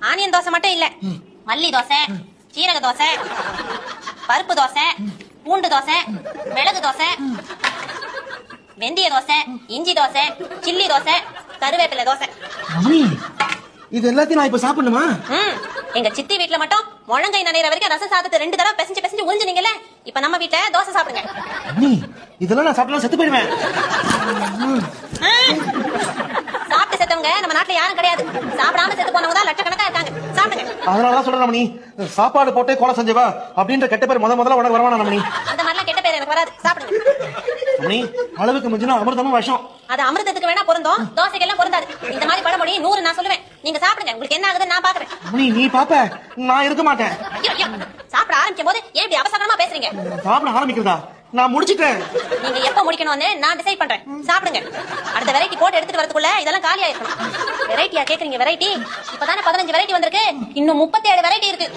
Onion dosa மட்டும் இல்ல, மல்லி தோசை, சீரக தோசை, பருப்பு தோசை, பூண்டு தோசை, மிளகு தோசை, வெந்தய தோசை, இஞ்சி தோசை, சில்லி தோசை, கருவேப்பிலை தோசை. இது எல்லாத்தையும் நான் இப்ப சாப்பிடணுமா? எங்க சித்தி வீட்ல மட்டும் முழங்கை நனைற வரைக்கும் ரசம் சாதத்தை 2 தடவை பிசைஞ்சு பிசைஞ்சு உறிஞ்சுனீங்கல்ல, இப்ப நம்ம வீட்ல தோசை சாப்பிடுங்க. இதெல்லாம் நான் சாப்பிட்டா செத்து போயிடுவேன். சாப்பிட்டு செத்தவங்க நம்ம நாட்டுல யாரும் கிடையாது. சாப்பிடாம செத்து போனவங்க தான் லட்சக்கணக்கா இருக்காங்க. சாப்பிடுங்க. அதனாலதான் சொல்றேன் ரமணி, சாப்பாடு போட்டே கொலை செஞ்சவா அப்படின்ற கெட்ட பேர் முதல்ல உனக்கு வரவானா ரமணி? அந்த மாதிரிலாம் கெட்ட பேர் எனக்கு வராது. சாப்பிடுங்க. ரமணி, அளவுக்கு மிஞ்சினா அமிர்தமும் விஷம். அது அமிர்தத்துக்கு வேணா பொருந்தும், தோசைக்கெல்லாம் பொருந்தாது. இந்த மாதிரி பழமொழி 100 நான் சொல்லுவேன். நீங்க சாப்பிடுங்க, உங்களுக்கு என்ன ஆகுதுன்னு நான் பாக்குறேன். ரமணி, நீ பாப்ப, நான் இருக்க மாட்டேன். சாப்பிட ஆரம்பிக்கும் போது ஏன் இப்படி அவசரமா பேசுறீங்க? சாப்பிட ஆரம்பிக்கிறதா? நான் முடிச்சிட்டேன். நீங்க எப்ப முடிக்கணும்னு நான் டிசைட் பண்றேன். சாப்பிடுங்க. அடுத்த வெரைட்டி போட்டு எடுத்துட்டு வரதுக்குள்ள இதெல்லாம் காலி ஆயிருக்கும். வெரைட்டியா கேக்குறீங்க? வெரைட்டி இப்பதானே 15 வெரைட்டி வந்திருக்கு, இன்னும் 37 வெரைட்டி இருக்கு.